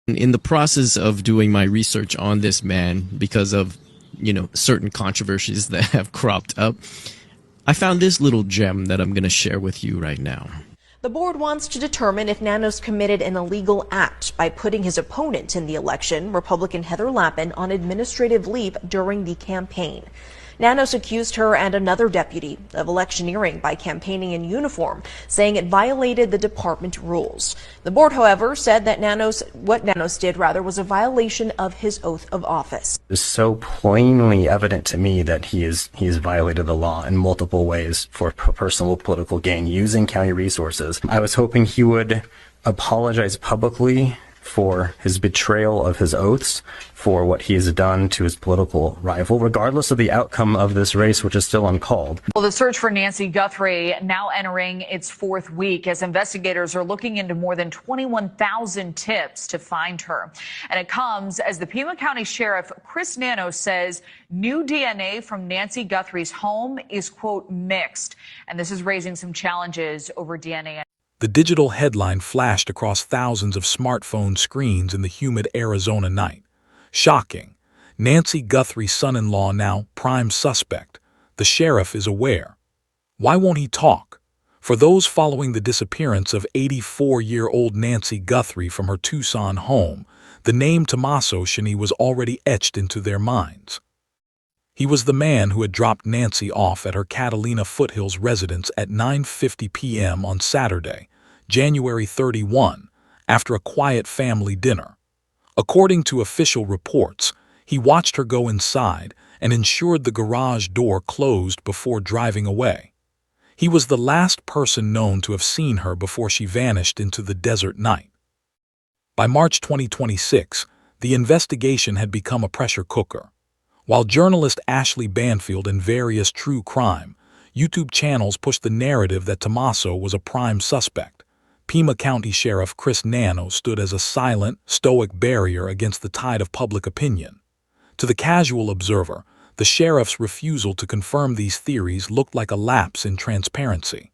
In the process of doing my research on this man, because of, certain controversies that have cropped up, I found this little gem that I'm going to share with you right now. The board wants to determine if Nanos committed an illegal act by putting his opponent in the election, Republican Heather Lappin, on administrative leave during the campaign. Nanos accused her and another deputy of electioneering by campaigning in uniform, saying it violated the department rules. The board, however, said that what Nanos did was a violation of his oath of office. It's so plainly evident to me that he has violated the law in multiple ways for personal political gain using county resources. I was hoping he would apologize publicly for his betrayal of his oaths, for what he has done to his political rival, regardless of the outcome of this race, which is still uncalled. Well, the search for Nancy Guthrie now entering its fourth week as investigators are looking into more than 21,000 tips to find her. And it comes as the Pima County Sheriff Chris Nanos says new DNA from Nancy Guthrie's home is, quote, mixed. And this is raising some challenges over DNA. The digital headline flashed across thousands of smartphone screens in the humid Arizona night. Shocking. Nancy Guthrie's son-in-law now prime suspect. The sheriff is aware. Why won't he talk? For those following the disappearance of 84-year-old Nancy Guthrie from her Tucson home, the name Tommaso Scrutiny was already etched into their minds. He was the man who had dropped Nancy off at her Catalina Foothills residence at 9:50 p.m. on Saturday, January 31, after a quiet family dinner. According to official reports, he watched her go inside and ensured the garage door closed before driving away. He was the last person known to have seen her before she vanished into the desert night. By March 2026, the investigation had become a pressure cooker. While journalist Ashley Banfield and various true crime YouTube channels pushed the narrative that Tommaso was a prime suspect, Pima County Sheriff Chris Nanos stood as a silent, stoic barrier against the tide of public opinion. To the casual observer, the sheriff's refusal to confirm these theories looked like a lapse in transparency.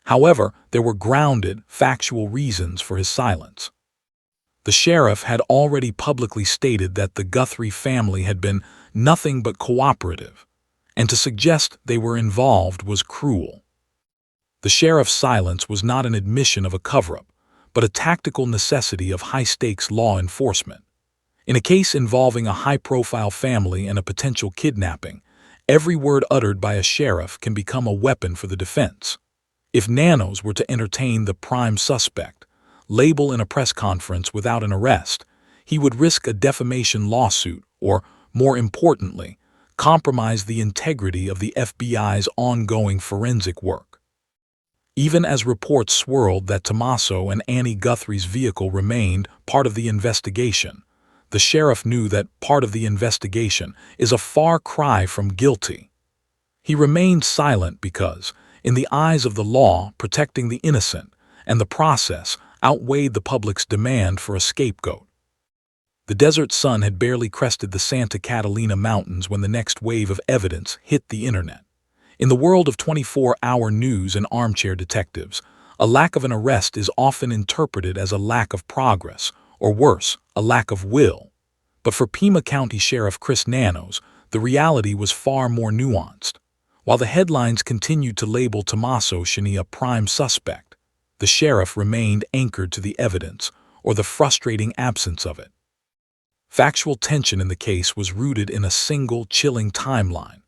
However, there were grounded, factual reasons for his silence. The sheriff had already publicly stated that the Guthrie family had been nothing but cooperative, and to suggest they were involved was cruel. The sheriff's silence was not an admission of a cover-up, but a tactical necessity of high-stakes law enforcement. In a case involving a high-profile family and a potential kidnapping, every word uttered by a sheriff can become a weapon for the defense. If Nanos were to entertain the prime suspect, label in a press conference without an arrest, he would risk a defamation lawsuit or, more importantly, compromise the integrity of the FBI's ongoing forensic work. Even as reports swirled that Tommaso and Annie Guthrie's vehicle remained part of the investigation, the sheriff knew that part of the investigation is a far cry from guilty. He remained silent because, in the eyes of the law, protecting the innocent and the process outweighed the public's demand for a scapegoat. The desert sun had barely crested the Santa Catalina Mountains when the next wave of evidence hit the internet. In the world of 24-hour news and armchair detectives, a lack of an arrest is often interpreted as a lack of progress, or worse, a lack of will. But for Pima County Sheriff Chris Nanos, the reality was far more nuanced. While the headlines continued to label Tommaso Scrutiny a prime suspect, the sheriff remained anchored to the evidence, or the frustrating absence of it. Factual tension in the case was rooted in a single, chilling timeline.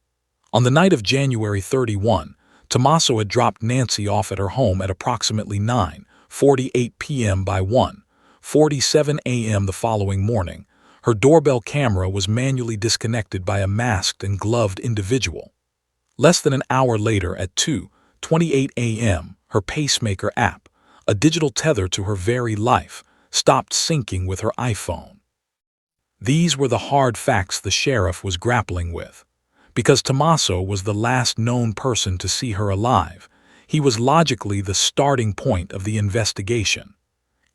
On the night of January 31, Tommaso had dropped Nancy off at her home at approximately 9:48 p.m. By 1:47 a.m. the following morning, her doorbell camera was manually disconnected by a masked and gloved individual. Less than an hour later, at 2:28 a.m., her pacemaker app, a digital tether to her very life, stopped syncing with her iPhone. These were the hard facts the sheriff was grappling with. Because Tommaso was the last known person to see her alive, he was logically the starting point of the investigation.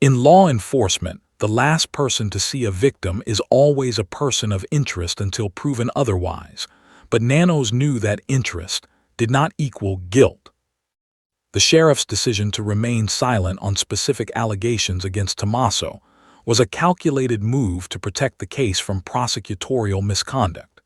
In law enforcement, the last person to see a victim is always a person of interest until proven otherwise, but Nanos knew that interest did not equal guilt. The sheriff's decision to remain silent on specific allegations against Tommaso was a calculated move to protect the case from prosecutorial misconduct.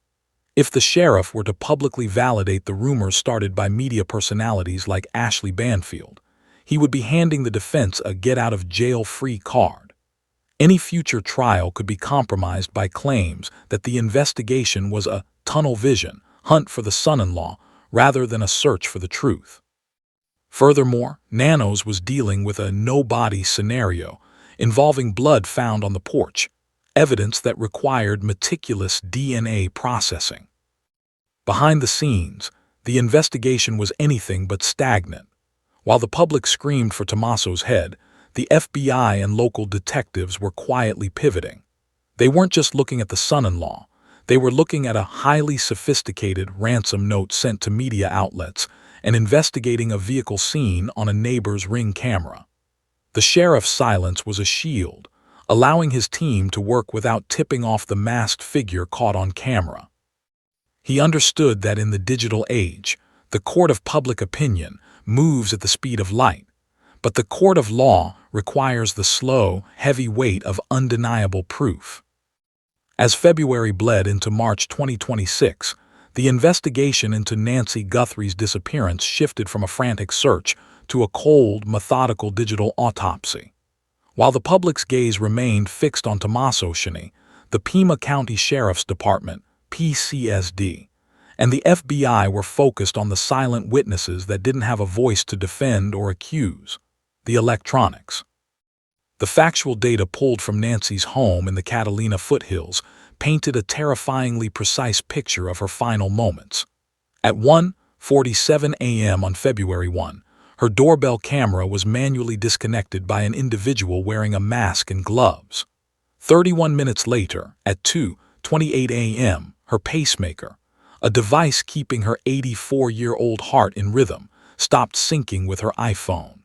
If the sheriff were to publicly validate the rumors started by media personalities like Ashley Banfield, he would be handing the defense a get-out-of-jail-free card. Any future trial could be compromised by claims that the investigation was a tunnel vision hunt for the son-in-law rather than a search for the truth. Furthermore, Nanos was dealing with a no-body scenario involving blood found on the porch, evidence that required meticulous DNA processing. Behind the scenes, the investigation was anything but stagnant. While the public screamed for Tommaso's head, the FBI and local detectives were quietly pivoting. They weren't just looking at the son-in-law, they were looking at a highly sophisticated ransom note sent to media outlets and investigating a vehicle scene on a neighbor's Ring camera. The sheriff's silence was a shield, allowing his team to work without tipping off the masked figure caught on camera. He understood that in the digital age, the court of public opinion moves at the speed of light, but the court of law requires the slow, heavy weight of undeniable proof. As February bled into March 2026, the investigation into Nancy Guthrie's disappearance shifted from a frantic search to a cold, methodical digital autopsy. While the public's gaze remained fixed on Tommaso Scrutiny, the Pima County Sheriff's Department, PCSD, and the FBI were focused on the silent witnesses that didn't have a voice to defend or accuse: the electronics. The factual data pulled from Nancy's home in the Catalina foothills painted a terrifyingly precise picture of her final moments. At 1:47 a.m. on February 1, her doorbell camera was manually disconnected by an individual wearing a mask and gloves. 31 minutes later, at 2:28 a.m., her pacemaker, a device keeping her 84-year-old heart in rhythm, stopped syncing with her iPhone.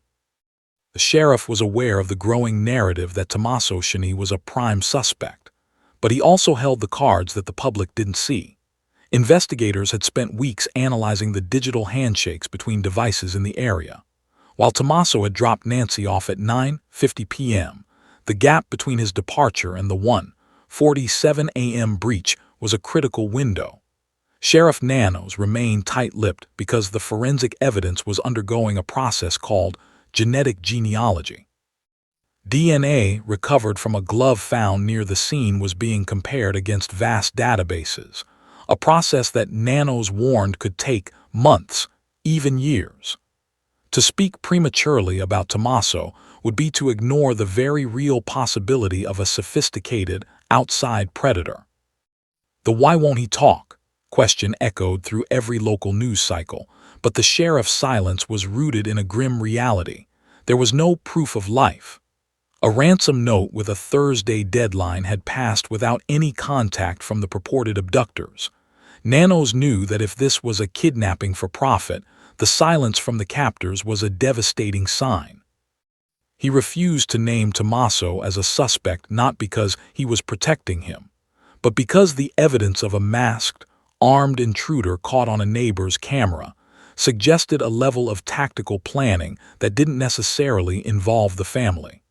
The sheriff was aware of the growing narrative that Tommaso Scrutiny was a prime suspect, but he also held the cards that the public didn't see. Investigators had spent weeks analyzing the digital handshakes between devices in the area. While Tommaso had dropped Nancy off at 9:50 p.m., the gap between his departure and the 1:47 a.m. breach was a critical window. Sheriff Nanos remained tight-lipped because the forensic evidence was undergoing a process called genetic genealogy. DNA recovered from a glove found near the scene was being compared against vast databases, a process that Nanos warned could take months, even years. To speak prematurely about Tommaso would be to ignore the very real possibility of a sophisticated, outside predator. The "why won't he talk?" question echoed through every local news cycle, but the sheriff's silence was rooted in a grim reality. There was no proof of life. A ransom note with a Thursday deadline had passed without any contact from the purported abductors. Nanos knew that if this was a kidnapping for profit, the silence from the captors was a devastating sign. He refused to name Tommaso as a suspect not because he was protecting him, but because the evidence of a masked, armed intruder caught on a neighbor's camera suggested a level of tactical planning that didn't necessarily involve the family.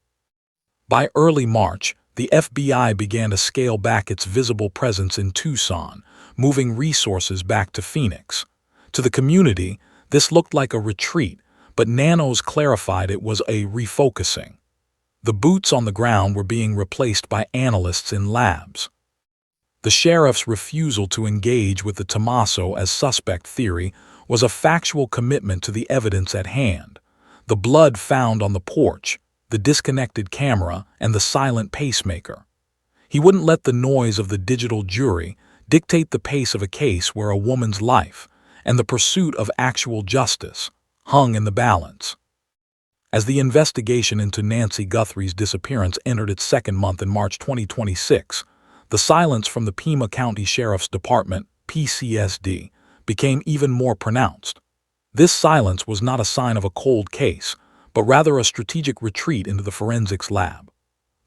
By early March, the FBI began to scale back its visible presence in Tucson, moving resources back to Phoenix. To the community, this looked like a retreat, but Nanos clarified it was a refocusing. The boots on the ground were being replaced by analysts in labs. The sheriff's refusal to engage with the Tommaso as suspect theory was a factual commitment to the evidence at hand: the blood found on the porch, the disconnected camera, and the silent pacemaker. He wouldn't let the noise of the digital jury dictate the pace of a case where a woman's life and the pursuit of actual justice hung in the balance. As the investigation into Nancy Guthrie's disappearance entered its second month in March 2026, the silence from the Pima County Sheriff's Department, PCSD, became even more pronounced. This silence was not a sign of a cold case, but rather a strategic retreat into the forensics lab.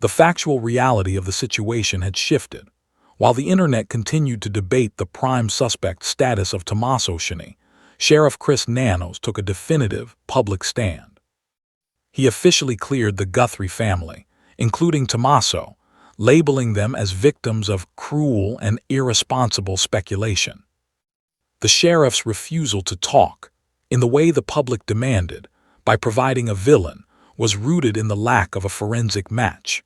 The factual reality of the situation had shifted. While the internet continued to debate the prime suspect status of Tommaso Scrutiny, Sheriff Chris Nanos took a definitive, public stand. He officially cleared the Guthrie family, including Tommaso, labeling them as victims of cruel and irresponsible speculation. The sheriff's refusal to talk, in the way the public demanded, by providing a villain, was rooted in the lack of a forensic match.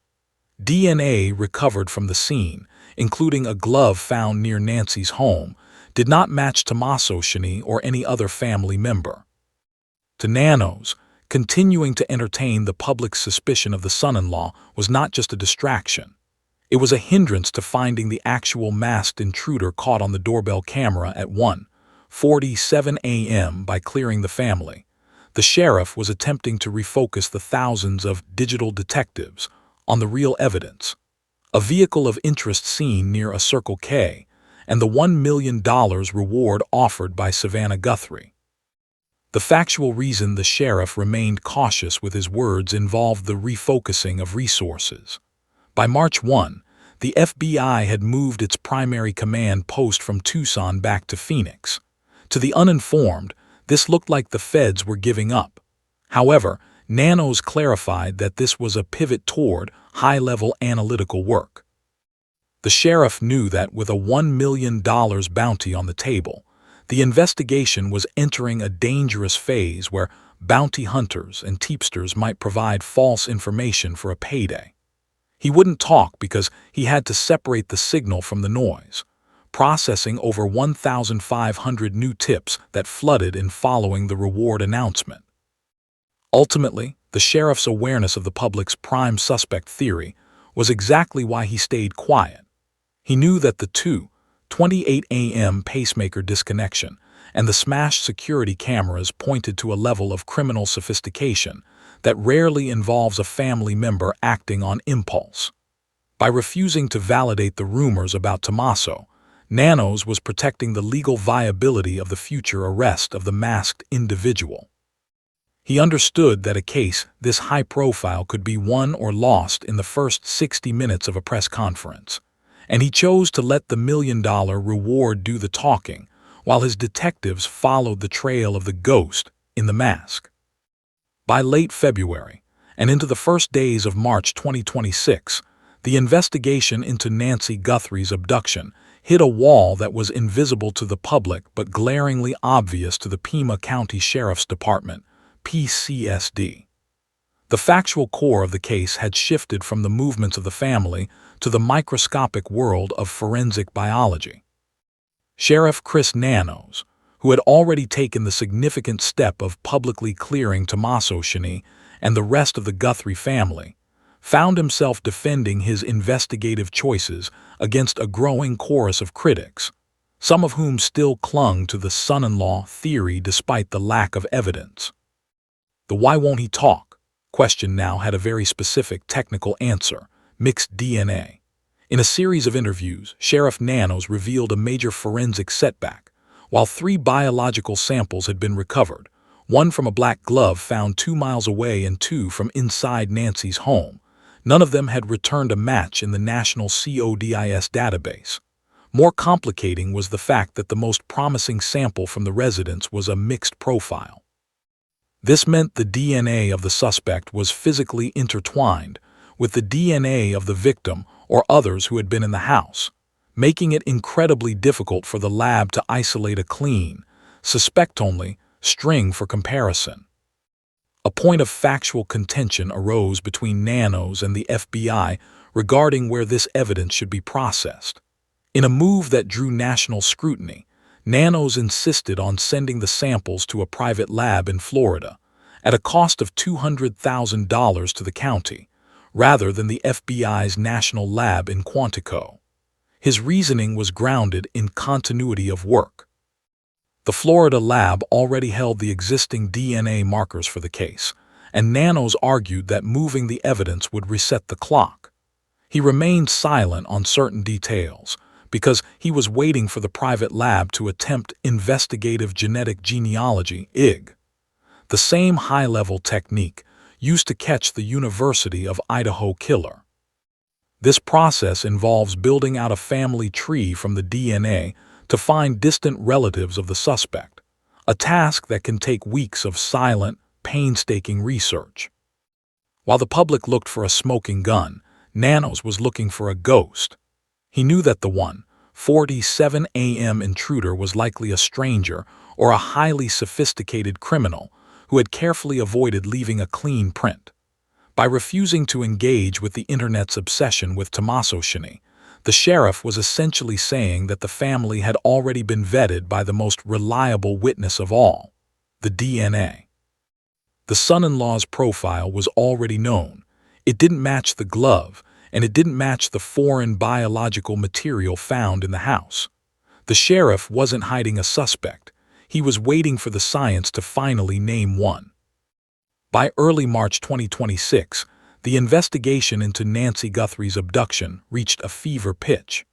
DNA recovered from the scene, including a glove found near Nancy's home, did not match Tommaso Scrutiny or any other family member. To Nanos, continuing to entertain the public's suspicion of the son-in-law was not just a distraction. It was a hindrance to finding the actual masked intruder caught on the doorbell camera at 1:47 a.m. By clearing the family, the sheriff was attempting to refocus the thousands of digital detectives on the real evidence, a vehicle of interest seen near a Circle K, and the $1 million reward offered by Savannah Guthrie. The factual reason the sheriff remained cautious with his words involved the refocusing of resources. By March 1, the FBI had moved its primary command post from Tucson back to Phoenix. To the uninformed, this looked like the feds were giving up. However, Nanos clarified that this was a pivot toward high-level analytical work. The sheriff knew that with a $1 million bounty on the table, the investigation was entering a dangerous phase where bounty hunters and tipsters might provide false information for a payday. He wouldn't talk because he had to separate the signal from the noise, processing over 1,500 new tips that flooded in following the reward announcement. Ultimately, the sheriff's awareness of the public's prime suspect theory was exactly why he stayed quiet. He knew that the 2:28 a.m. pacemaker disconnection and the smashed security cameras pointed to a level of criminal sophistication that rarely involves a family member acting on impulse. By refusing to validate the rumors about Tommaso, Nanos was protecting the legal viability of the future arrest of the masked individual. He understood that a case this high-profile could be won or lost in the first 60 minutes of a press conference, and he chose to let the $1 million reward do the talking while his detectives followed the trail of the ghost in the mask. By late February, and into the first days of March 2026, the investigation into Nancy Guthrie's abduction hit a wall that was invisible to the public but glaringly obvious to the Pima County Sheriff's Department, PCSD. The factual core of the case had shifted from the movements of the family to the microscopic world of forensic biology. Sheriff Chris Nanos, who had already taken the significant step of publicly clearing Tommaso Scrutiny and the rest of the Guthrie family, found himself defending his investigative choices against a growing chorus of critics, some of whom still clung to the son-in-law theory despite the lack of evidence. The "why won't he talk" question now had a very specific technical answer: mixed DNA. In a series of interviews, Sheriff Nanos revealed a major forensic setback. While 3 biological samples had been recovered, 1 from a black glove found 2 miles away and 2 from inside Nancy's home, none of them had returned a match in the National CODIS database. More complicating was the fact that the most promising sample from the residence was a mixed profile. This meant the DNA of the suspect was physically intertwined with the DNA of the victim or others who had been in the house, making it incredibly difficult for the lab to isolate a clean, suspect-only string for comparison. A point of factual contention arose between Nanos and the FBI regarding where this evidence should be processed. In a move that drew national scrutiny, Nanos insisted on sending the samples to a private lab in Florida at a cost of $200,000 to the county, rather than the FBI's national lab in Quantico. His reasoning was grounded in continuity of work. The Florida lab already held the existing DNA markers for the case, and Nanos argued that moving the evidence would reset the clock. He remained silent on certain details because he was waiting for the private lab to attempt investigative genetic genealogy, IG, the same high-level technique used to catch the University of Idaho killer. This process involves building out a family tree from the DNA to find distant relatives of the suspect, a task that can take weeks of silent, painstaking research. While the public looked for a smoking gun, Nanos was looking for a ghost. He knew that the 1:47 a.m. intruder was likely a stranger or a highly sophisticated criminal who had carefully avoided leaving a clean print. By refusing to engage with the internet's obsession with Tommaso Scrutiny, the sheriff was essentially saying that the family had already been vetted by the most reliable witness of all, the DNA. The son-in-law's profile was already known. It didn't match the glove, and it didn't match the foreign biological material found in the house. The sheriff wasn't hiding a suspect. He was waiting for the science to finally name one. By early March 2026, the investigation into Nancy Guthrie's abduction reached a fever pitch.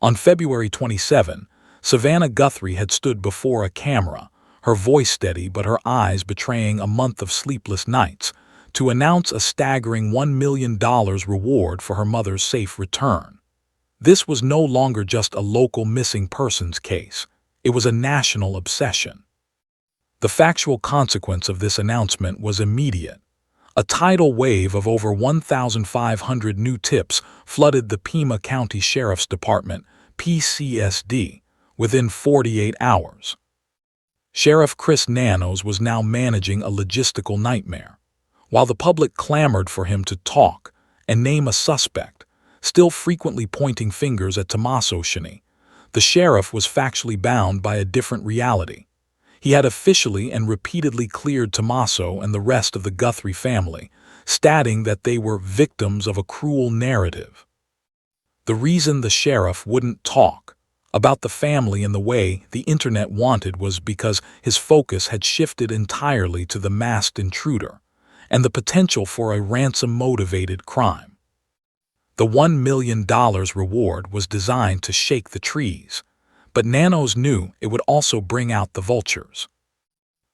On February 27, Savannah Guthrie had stood before a camera, her voice steady but her eyes betraying a month of sleepless nights, to announce a staggering $1 million reward for her mother's safe return. This was no longer just a local missing persons case. It was a national obsession. The factual consequence of this announcement was immediate. A tidal wave of over 1,500 new tips flooded the Pima County Sheriff's Department, PCSD, within 48 hours. Sheriff Chris Nanos was now managing a logistical nightmare. While the public clamored for him to talk and name a suspect, still frequently pointing fingers at Tommaso Scrutiny, the sheriff was factually bound by a different reality. He had officially and repeatedly cleared Tommaso and the rest of the Guthrie family, stating that they were victims of a cruel narrative. The reason the sheriff wouldn't talk about the family in the way the internet wanted was because his focus had shifted entirely to the masked intruder and the potential for a ransom-motivated crime. The $1 million reward was designed to shake the trees, but Nanos knew it would also bring out the vultures.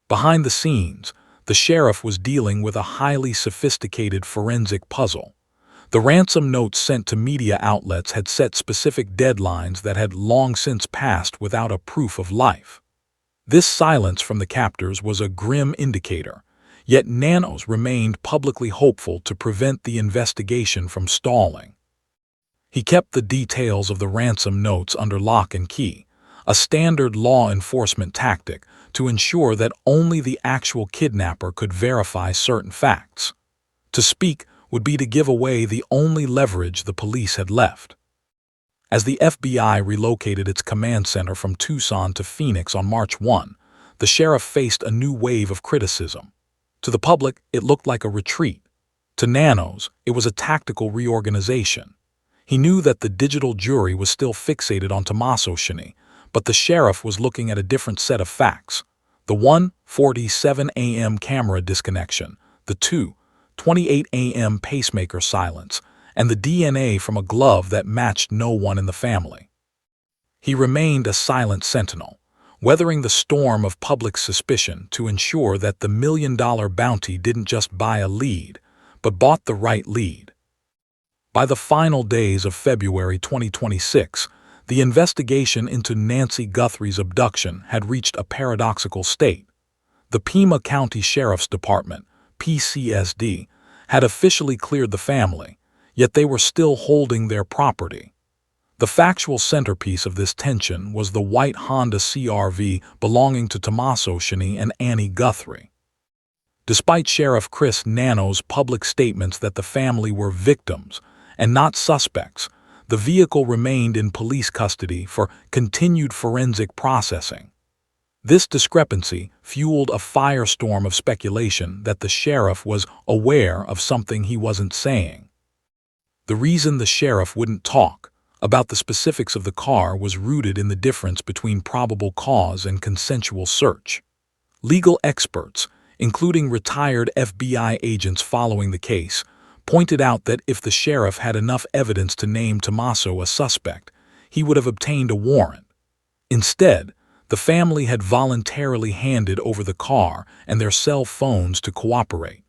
Behind the scenes, the sheriff was dealing with a highly sophisticated forensic puzzle. The ransom notes sent to media outlets had set specific deadlines that had long since passed without a proof of life. This silence from the captors was a grim indicator, yet Nanos remained publicly hopeful to prevent the investigation from stalling. He kept the details of the ransom notes under lock and key, a standard law enforcement tactic to ensure that only the actual kidnapper could verify certain facts. To speak would be to give away the only leverage the police had left. As the FBI relocated its command center from Tucson to Phoenix on March 1, the sheriff faced a new wave of criticism. To the public, it looked like a retreat. To Nanos, it was a tactical reorganization. He knew that the digital jury was still fixated on Tommaso Scrutiny, but the sheriff was looking at a different set of facts. The 1:47 a.m. camera disconnection, the 2:28 a.m. pacemaker silence, and the DNA from a glove that matched no one in the family. He remained a silent sentinel, weathering the storm of public suspicion to ensure that the $1 million bounty didn't just buy a lead, but bought the right lead. By the final days of February 2026, the investigation into Nancy Guthrie's abduction had reached a paradoxical state. The Pima County Sheriff's Department, PCSD, had officially cleared the family, yet they were still holding their property. The factual centerpiece of this tension was the white Honda CR-V belonging to Tommaso Scrutiny and Annie Guthrie. Despite Sheriff Chris Nanos' public statements that the family were victims and not suspects, the vehicle remained in police custody for continued forensic processing. This discrepancy fueled a firestorm of speculation that the sheriff was aware of something he wasn't saying. The reason the sheriff wouldn't talk about the specifics of the car was rooted in the difference between probable cause and consensual search. Legal experts, including retired FBI agents following the case, pointed out that if the sheriff had enough evidence to name Tommaso a suspect, he would have obtained a warrant. Instead, the family had voluntarily handed over the car and their cell phones to cooperate.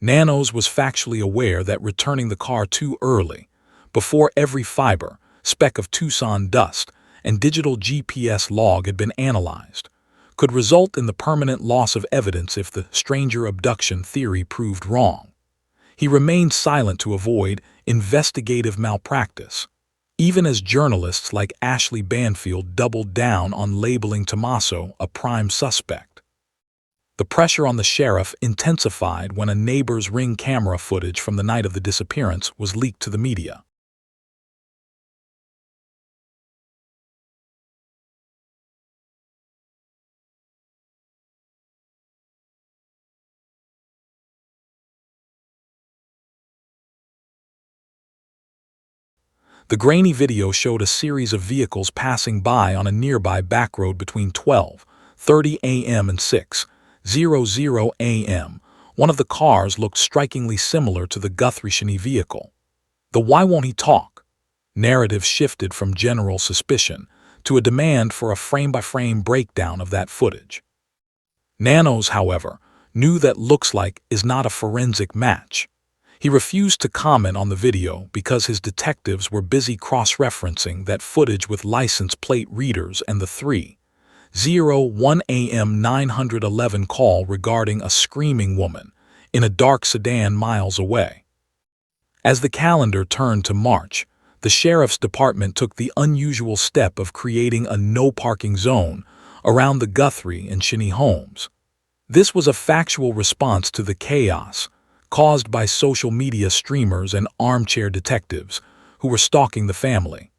Nanos was factually aware that returning the car too early, before every fiber, speck of Tucson dust, and digital GPS log had been analyzed, could result in the permanent loss of evidence if the stranger abduction theory proved wrong. He remained silent to avoid investigative malpractice, even as journalists like Ashley Banfield doubled down on labeling Tommaso a prime suspect. The pressure on the sheriff intensified when a neighbor's Ring camera footage from the night of the disappearance was leaked to the media. The grainy video showed a series of vehicles passing by on a nearby back road between 12:30 a.m. and 6:00 a.m. One of the cars looked strikingly similar to the Guthrie vehicle. The "Why Won't He Talk" narrative shifted from general suspicion to a demand for a frame-by-frame breakdown of that footage. Nanos, however, knew that looks like is not a forensic match. He refused to comment on the video because his detectives were busy cross-referencing that footage with license plate readers and the 3:01 a.m. 911 call regarding a screaming woman in a dark sedan miles away. As the calendar turned to March, the sheriff's department took the unusual step of creating a no-parking zone around the Guthrie and Shinnie homes. This was a factual response to the chaos caused by social media streamers and armchair detectives who were stalking the family.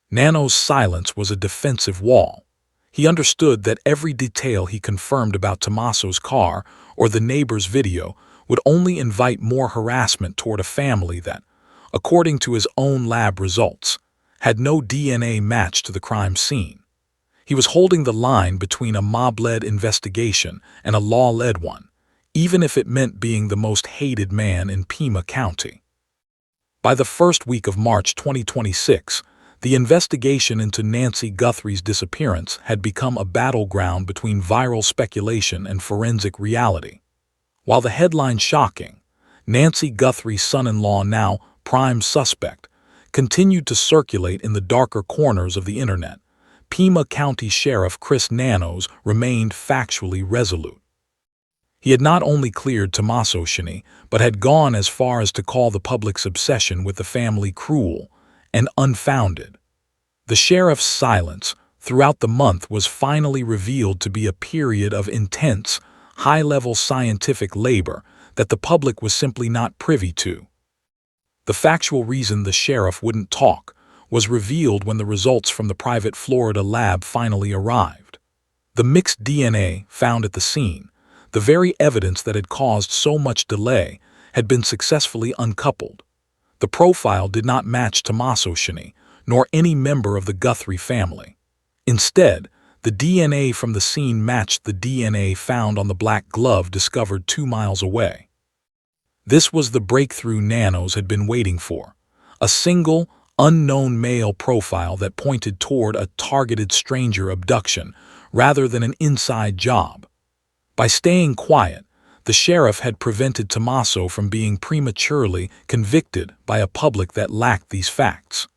Nano's silence was a defensive wall. He understood that every detail he confirmed about Tommaso's car or the neighbor's video would only invite more harassment toward a family that, according to his own lab results, had no DNA match to the crime scene. He was holding the line between a mob-led investigation and a law-led one, even if it meant being the most hated man in Pima County. By the first week of March 2026, the investigation into Nancy Guthrie's disappearance had become a battleground between viral speculation and forensic reality. While the headline shocking, Nancy Guthrie's son-in-law now prime suspect, continued to circulate in the darker corners of the internet, Pima County Sheriff Chris Nanos remained factually resolute. He had not only cleared Tommaso Shinnie, but had gone as far as to call the public's obsession with the family cruel and unfounded. The sheriff's silence throughout the month was finally revealed to be a period of intense, high-level scientific labor that the public was simply not privy to. The factual reason the sheriff wouldn't talk was revealed when the results from the private Florida lab finally arrived. The mixed DNA found at the scene, the very evidence that had caused so much delay, had been successfully uncoupled. The profile did not match Tommaso Shinnie, nor any member of the Guthrie family. Instead, the DNA from the scene matched the DNA found on the black glove discovered 2 miles away. This was the breakthrough Nanos had been waiting for, a single, unknown male profile that pointed toward a targeted stranger abduction rather than an inside job. By staying quiet, the sheriff had prevented Tommaso from being prematurely convicted by a public that lacked these facts.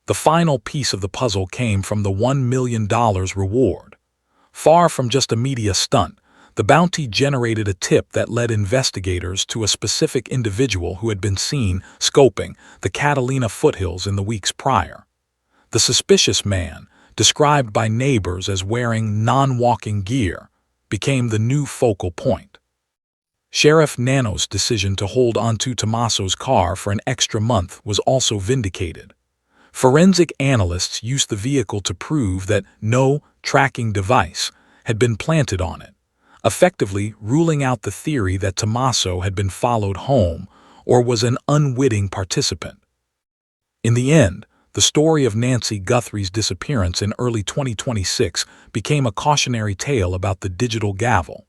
The final piece of the puzzle came from the $1 million reward. Far from just a media stunt, the bounty generated a tip that led investigators to a specific individual who had been seen scoping the Catalina foothills in the weeks prior. The suspicious man, described by neighbors as wearing non-walking gear, became the new focal point. Sheriff Nanos' decision to hold onto Tommaso's car for an extra month was also vindicated. Forensic analysts used the vehicle to prove that no tracking device had been planted on it, effectively ruling out the theory that Tommaso had been followed home or was an unwitting participant. In the end, the story of Nancy Guthrie's disappearance in early 2026 became a cautionary tale about the digital gavel.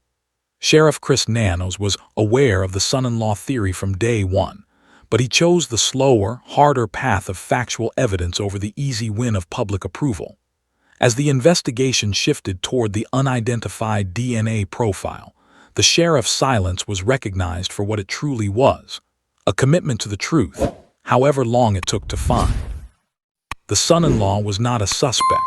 Sheriff Chris Nanos was aware of the son-in-law theory from day one, but he chose the slower, harder path of factual evidence over the easy win of public approval. As the investigation shifted toward the unidentified DNA profile, the sheriff's silence was recognized for what it truly was, a commitment to the truth, however long it took to find. The son-in-law was not a suspect.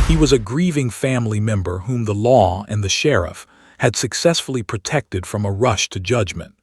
He was a grieving family member whom the law and the sheriff had successfully protected from a rush to judgment.